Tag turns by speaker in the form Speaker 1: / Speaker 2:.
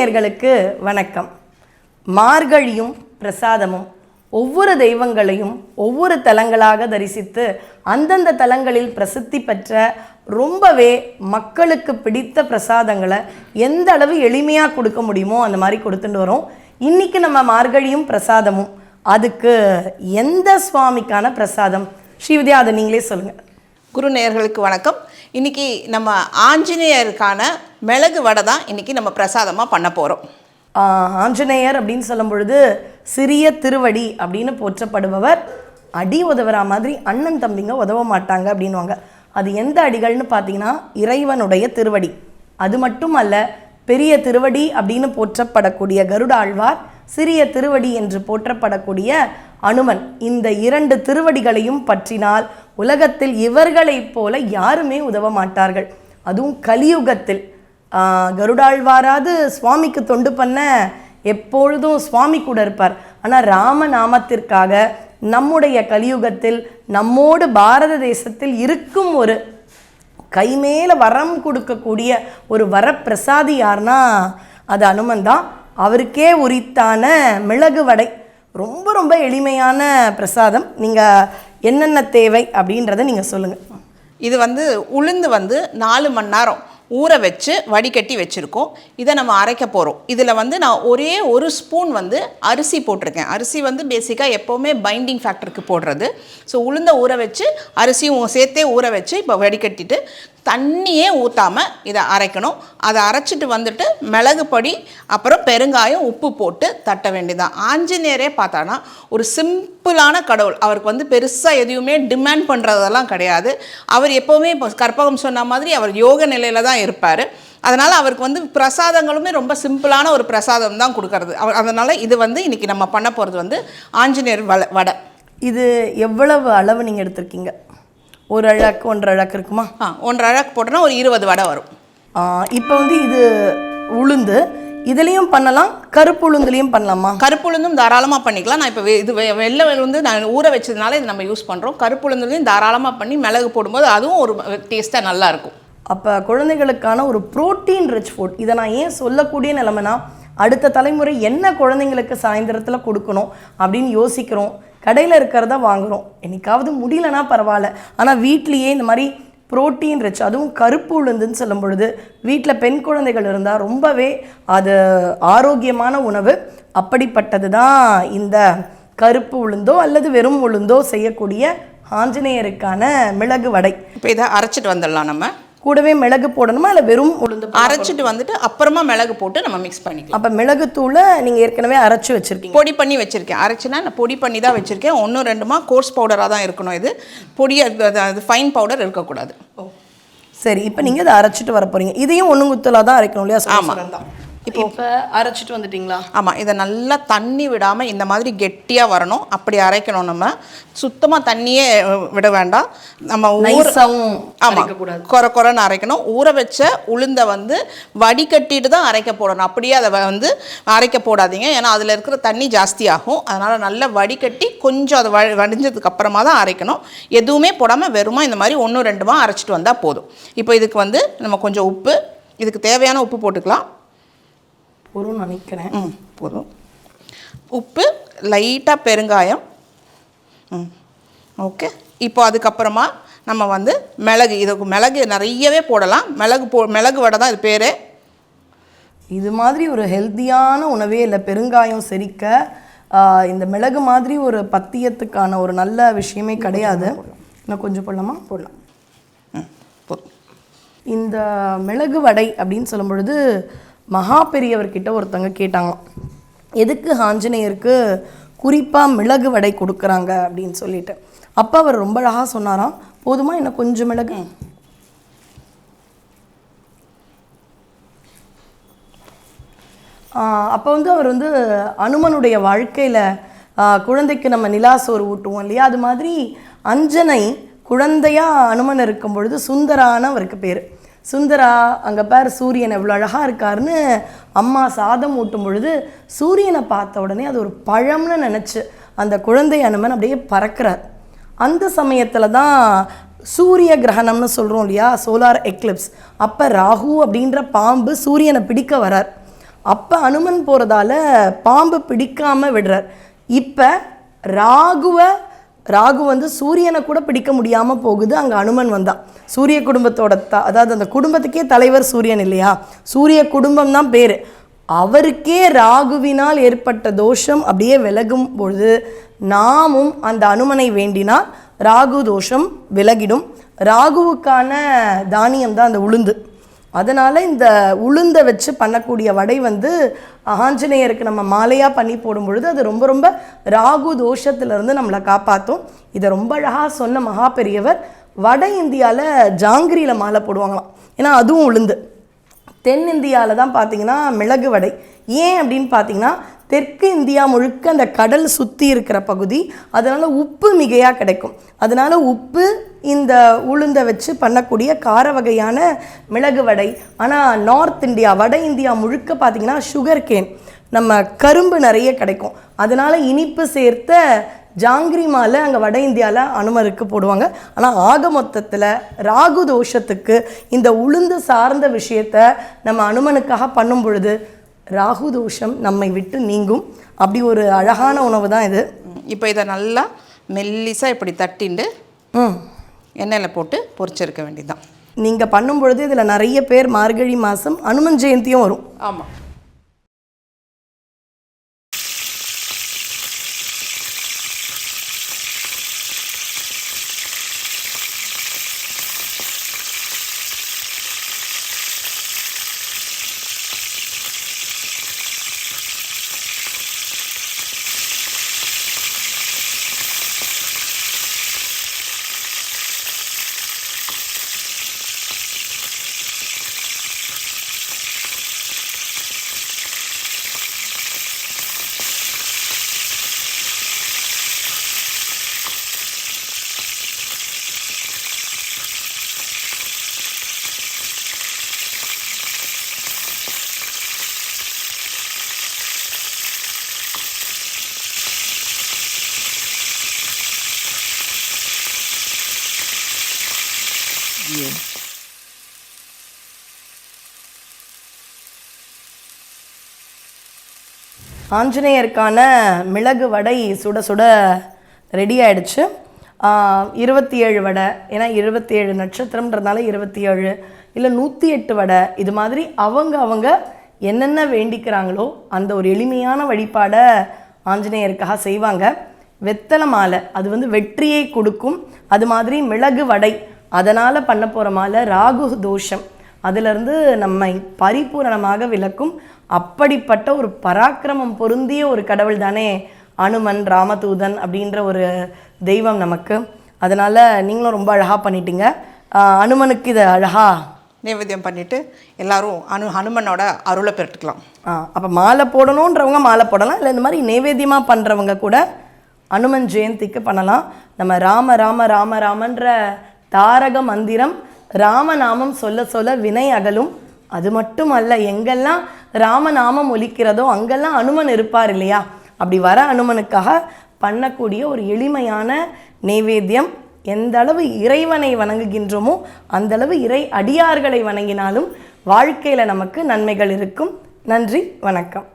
Speaker 1: நேயர்களுக்கு வணக்கம். மார்கழியும் பிரசாதமும் ஒவ்வொரு தெய்வங்களையும் ஒவ்வொரு தலங்களாக தரிசித்து அந்தந்த தலங்களில் பிரசித்தி பெற்ற ரொம்பவே மக்களுக்கு பிடித்த பிரசாதங்களை எந்த அளவு எளிமையாக கொடுக்க முடியுமோ அந்த மாதிரி கொடுத்துட்டு வரோம். இன்றைக்கி நம்ம மார்கழியும் பிரசாதமும் அதுக்கு எந்த சுவாமிக்கான பிரசாதம்? ஸ்ரீவித்யா, அதை நீங்களே சொல்லுங்கள்.
Speaker 2: குரு நேயர்களுக்கு வணக்கம். இன்றைக்கி நம்ம ஆஞ்சநேயருக்கான மிளகு வடை தான் இன்றைக்கி நம்ம பிரசாதமாக பண்ண போகிறோம்.
Speaker 1: ஆஞ்சநேயர் அப்படின்னு சொல்லும் பொழுது சிறிய திருவடி அப்படின்னு போற்றப்படுபவர். அடி உதவுற மாதிரி அண்ணன் தம்பிங்க உதவ மாட்டாங்க அப்படின்வாங்க. அது எந்த அடிகள்னு பார்த்தீங்கன்னா இறைவனுடைய திருவடி. அது மட்டும் அல்ல, பெரிய திருவடி அப்படின்னு போற்றப்படக்கூடிய கருட ஆழ்வார், சிறிய திருவடி என்று போற்றப்படக்கூடிய அனுமன், இந்த இரண்டு திருவடிகளையும் பற்றினால் உலகத்தில் இவர்களைப் போல யாருமே உதவ மாட்டார்கள். அதுவும் கலியுகத்தில் கருடாழ்வாராது சுவாமிக்கு தொண்டு பண்ண எப்பொழுதும் சுவாமி கூட இருப்பார். ஆனால் ராமநாமத்திற்காக நம்முடைய கலியுகத்தில் நம்மோடு பாரத தேசத்தில் இருக்கும் ஒரு கைமேல வரம் கொடுக்கக்கூடிய ஒரு வரப்பிரசாதி யார்னா அது அனுமன் தான். அவருக்கே உரித்தான மிளகு வடை ரொம்ப ரொம்ப எளிமையான பிரசாதம். நீங்கள் என்னென்ன தேவை அப்படின்றத நீங்கள் சொல்லுங்கள்.
Speaker 2: இது உளுந்து 4 மணி நேரம் ஊற வச்சு வடிகட்டி வச்சுருக்கோம். இதை நம்ம அரைக்க போகிறோம். இதில் நான் ஒரே ஒரு ஸ்பூன் அரிசி போட்டிருக்கேன். அரிசி பேசிக்காக எப்போவுமே பைண்டிங் ஃபேக்டருக்கு போடுறது. ஸோ உளுந்தை ஊற வச்சு அரிசியும் சேர்த்தே ஊற வச்சு இப்போ வடிகட்டிட்டு தண்ணியே ஊற்றாமல் இதை அரைக்கணும். அதை அரைச்சிட்டு மிளகு பொடி, அப்புறம் பெருங்காயம், உப்பு போட்டு தட்ட வேண்டியதான். ஆஞ்சநேயரே பார்த்தானா ஒரு சிம்பிளான கடவுள். அவருக்கு பெருசாக எதையுமே டிமாண்ட் பண்ணுறதெல்லாம் கிடையாது. அவர் எப்போவுமே இப்போ கற்பகம் சொன்ன மாதிரி அவர் யோக நிலையில் தான் இருப்பார். அதனால் அவருக்கு பிரசாதங்களுமே ரொம்ப சிம்பிளான ஒரு பிரசாதம் தான் கொடுக்கறது. அதனால் இது இன்றைக்கி நம்ம பண்ண போகிறது ஆஞ்சநேயர் வடை. இது
Speaker 1: எவ்வளவு அளவு நீங்கள் எடுத்திருக்கீங்க? ஒரு அழகு 1.5 அழகு இருக்குமா?
Speaker 2: 1.5 அழகு போட்டோன்னா ஒரு 20 வடை வரும்.
Speaker 1: இப்போ இது உளுந்து இதுலேயும் பண்ணலாம், கருப்பு உளுந்துலேயும் பண்ணலாமா?
Speaker 2: கருப்பு உளுந்தும் தாராளமாக பண்ணிக்கலாம். நான் இப்போ இது வெள்ளை உளுந்து நான் ஊற வச்சதுனால இது நம்ம யூஸ் பண்ணுறோம். கருப்பு உளுந்துலையும் தாராளமாக பண்ணி மிளகு போடும்போது அதுவும் ஒரு டேஸ்ட்டாக நல்லாயிருக்கும்.
Speaker 1: அப்போ குழந்தைகளுக்கான ஒரு ப்ரோட்டீன் ரிச் ஃபுட். இதை நான் ஏன் சொல்லக்கூடிய நிலைமைனா, அடுத்த தலைமுறை என்ன குழந்தைங்களுக்கு சாயந்தரத்தில் கொடுக்கணும் அப்படின்னு யோசிக்கிறோம். கடையில் இருக்கிறத வாங்குகிறோம். என்றைக்காவது முடியலன்னா பரவாயில்ல, ஆனால் வீட்லேயே இந்த மாதிரி ப்ரோட்டீன் ரிச், அதுவும் கருப்பு உளுந்துன்னு சொல்லும் பொழுது வீட்டில் பெண் குழந்தைகள் இருந்தால் ரொம்பவே அது ஆரோக்கியமான உணவு. அப்படிப்பட்டது தான் இந்த கருப்பு உளுந்தோ அல்லது வெறும் உளுந்தோ செய்யக்கூடிய ஆஞ்சநேயருக்கான மிளகு வடை.
Speaker 2: இப்போ இதை அரைச்சிட்டு வந்துடலாம். நம்ம
Speaker 1: கூடவே மிளகு போடணுமா இல்லை வெறும் உளுந்து
Speaker 2: அரைச்சிட்டு அப்புறமா மிளகு போட்டு நம்ம மிக்ஸ் பண்ணிக்கலாம்.
Speaker 1: அப்போ மிளகுத்தூளை நீங்கள் ஏற்கனவே அரைச்சி வச்சுருக்கீங்க?
Speaker 2: பொடி பண்ணி வச்சுருக்கேன். அரைச்சினா நான் பொடி பண்ணி தான் வச்சுருக்கேன். 1-2 கோர்ஸ் பவுடராக தான் இருக்கணும். இது பொடியாக ஃபைன் பவுடர் இருக்கக்கூடாது.
Speaker 1: சரி, இப்போ நீங்கள் இதை அரைச்சிட்டு வர போகிறீங்க. இதையும் ஒன்றுங்குத்தலாக தான் அரைக்கணும் இல்லையா?
Speaker 2: ஆமாம்.
Speaker 1: இப்போ அரைச்சிட்டு வந்துட்டிங்களா?
Speaker 2: ஆமாம். இதை நல்லா தண்ணி விடாமல் இந்த மாதிரி கெட்டியாக வரணும். அப்படி அரைக்கணும். நம்ம சுத்தமாக தண்ணியே விட வேண்டாம். நம்ம ஆமாம், கொரன்னு அரைக்கணும். ஊற வச்ச உளுந்தை வடிகட்டிட்டு தான் அரைக்க போடணும். அப்படியே அதை அரைக்க போடாதீங்க. ஏன்னா அதில் இருக்கிற தண்ணி ஜாஸ்தி ஆகும். அதனால் நல்லா வடிகட்டி கொஞ்சம் அதை வடிஞ்சதுக்கு அப்புறமா தான் அரைக்கணும். எதுவுமே போடாமல் வெறுமா இந்த மாதிரி 1-2 அரைச்சிட்டு வந்தால் போதும். இப்போ இதுக்கு நம்ம கொஞ்சம் உப்பு, இதுக்கு தேவையான உப்பு போட்டுக்கலாம்.
Speaker 1: போதும் நினைக்கிறேன்.
Speaker 2: போதும். உப்பு, லைட்டாக பெருங்காயம். ஓகே. இப்போ அதுக்கப்புறமா நம்ம மிளகு, இதுக்கு மிளகு நிறையவே போடலாம். மிளகு வடை தான் இது பேர்.
Speaker 1: இது மாதிரி ஒரு ஹெல்த்தியான உணவே இல்லை. பெருங்காயம் செரிக்க இந்த மிளகு மாதிரி ஒரு பத்தியத்துக்கான ஒரு நல்ல விஷயமே கிடையாது. இன்னும் கொஞ்சம் போடலாமா? போடலாம். இந்த மிளகு வடை அப்படின்னு சொல்லும் பொழுது மகா பெரியவர்கிட்ட ஒருத்தங்க கேட்டாங்க, எதுக்கு ஆஞ்சநேயருக்கு குறிப்பாக மிளகு வடை கொடுக்குறாங்க அப்படின்னு சொல்லிட்டு. அப்போ அவர் ரொம்ப அழகாக சொன்னாராம், போதுமா இன்னும் கொஞ்சம் மிளகு? அப்போ அவர் அனுமனுடைய வாழ்க்கையில் குழந்தைக்கு நம்ம நிலாசோறு ஊட்டுவோம் இல்லையா, அது மாதிரி அஞ்சனை குழந்தையாக அனுமன் இருக்கும் பொழுது சுந்தரான்னு அவருக்கு பேர். சுந்தரா, அங்கே பார் சூரியன் எவ்வளோ அழகாக இருக்காருன்னு அம்மா சாதம் ஊட்டும் பொழுது சூரியனை பார்த்த உடனே அது ஒரு பழம்னு நினச்சி அந்த குழந்தை அனுமன் அப்படியே பறக்கிறார். அந்த சமயத்தில் தான் சூரிய கிரகணம்னு சொல்கிறோம் இல்லையா, சோலார் எக்லிப்ஸ். அப்போ ராகு அப்படின்ற பாம்பு சூரியனை பிடிக்க வரார். அப்போ அனுமன் போகிறதால பாம்பு பிடிக்காமல் விடுறார். இப்போ ராகு வந்து சூரியனை கூட பிடிக்க முடியாமல் போகுது. அங்கே அனுமன் வந்தான். சூரிய குடும்பத்தோட அதாவது அந்த குடும்பத்துக்கே தலைவர் சூரியன் இல்லையா, சூரிய குடும்பம் தான் பேர். அவருக்கே ராகுவினால் ஏற்பட்ட தோஷம் அப்படியே விலகும் பொழுது நாமும் அந்த அனுமனை வேண்டினால் ராகு தோஷம் விலகிடும். ராகுவுக்கான தானியம் தான் அந்த உளுந்து. அதனால் இந்த உளுந்தை வச்சு பண்ணக்கூடிய வடை வந்து ஆஞ்சநேயருக்கு நம்ம மாலையாக பண்ணி போடும் பொழுது அது ரொம்ப ரொம்ப ராகு தோஷத்திலிருந்து நம்மளை காப்பாற்றும். இதை ரொம்ப அழகாக சொன்ன மகா பெரியவர். வட இந்தியாவில் ஜாங்கிரியில் மாலை போடுவாங்களாம், ஏன்னா அதுவும் உளுந்து. தென்னிந்தியாவில் தான் பார்த்திங்கன்னா மிளகு வடை. ஏன் அப்படின்னு பார்த்தீங்கன்னா தெற்கு இந்தியா முழுக்க அந்த கடல் சுற்றி இருக்கிற பகுதி, அதனால் உப்பு மிகையாக கிடைக்கும். அதனால் உப்பு இந்த உளுந்தை வச்சு பண்ணக்கூடிய கார வகையான மிளகு வடை. ஆனால் நார்த் இந்தியா வட இந்தியா முழுக்க பார்த்திங்கன்னா சுகர் கேன், நம்ம கரும்பு நிறைய கிடைக்கும். அதனால் இனிப்பு சேர்த்த ஜாங்கிரி மாலை அங்கே வட இந்தியாவில் அனுமருக்கு போடுவாங்க. ஆனால் ஆக மொத்தத்தில் ராகு தோஷத்துக்கு இந்த உளுந்து சார்ந்த விஷயத்தை நம்ம அனுமனுக்காக பண்ணும் பொழுது ராகு தோஷம் நம்மை விட்டு நீங்கும். அப்படி ஒரு அழகான உணவு தான் இது.
Speaker 2: இப்போ இதை நல்லா மெல்லிசாக இப்படி தட்டிண்டு எண்ணெயில் போட்டு பொரிச்சிருக்க வேண்டியதுதான்.
Speaker 1: நீங்கள் பண்ணும் பொழுது இதில் நிறைய பேர் மார்கழி மாதம் அனுமன் ஜெயந்தியும் வரும்.
Speaker 2: ஆமாம்.
Speaker 1: ஆஞ்சநேயருக்கான மிளகு வடை சுட சுட ரெடி ஆகிடுச்சு. 27 வடை, ஏன்னா 27 நட்சத்திரம்ன்றதுனால 27 இல்லை 108 வடை, இது மாதிரி அவங்க என்னென்ன வேண்டிக்கிறாங்களோ அந்த ஒரு எளிமையான வழிபாடை ஆஞ்சநேயருக்காக செய்வாங்க. வெத்தலை மாலை அது வந்து வெற்றியை கொடுக்கும். அது மாதிரி மிளகு வடை அதனால் பண்ண போகிற மாலை ராகு தோஷம் அதிலிருந்து நம்மை பரிபூரணமாக விலக்கும். அப்படிப்பட்ட ஒரு பராக்கிரமம் பொருந்திய ஒரு கடவுள் தானே அனுமன், ராமதூதன் அப்படின்ற ஒரு தெய்வம் நமக்கு. அதனால் நீங்களும் ரொம்ப அழகாக பண்ணிட்டீங்க. அனுமனுக்கு இதை அழகாக
Speaker 2: நைவேத்தியம் பண்ணிவிட்டு எல்லோரும் ஹனுமனோட அருளை பெற்றுக்கலாம்.
Speaker 1: அப்போ மாலை போடணுன்றவங்க மாலை போடலாம், இல்லை இந்த மாதிரி நைவேத்தியமாக பண்ணுறவங்க கூட அனுமன் ஜெயந்திக்கு பண்ணலாம். நம்ம ராம ராம ராம ராமன்ற தாரக மந்திரம் ராமநாமம் சொல்ல சொல்ல வினை அகலும். அது மட்டும் அல்ல, எங்கெல்லாம் ராமநாமம் ஒலிக்கிறதோ அங்கெல்லாம் அனுமன் இருப்பார் இல்லையா. அப்படி வர அனுமனுக்காக பண்ணக்கூடிய ஒரு எளிமையான நைவேத்தியம். எந்த அளவு இறைவனை வணங்குகின்றோமோ அந்தளவு இறை அடியார்களை வணங்கினாலும் வாழ்க்கையில் நமக்கு நன்மைகள் இருக்கும். நன்றி, வணக்கம்.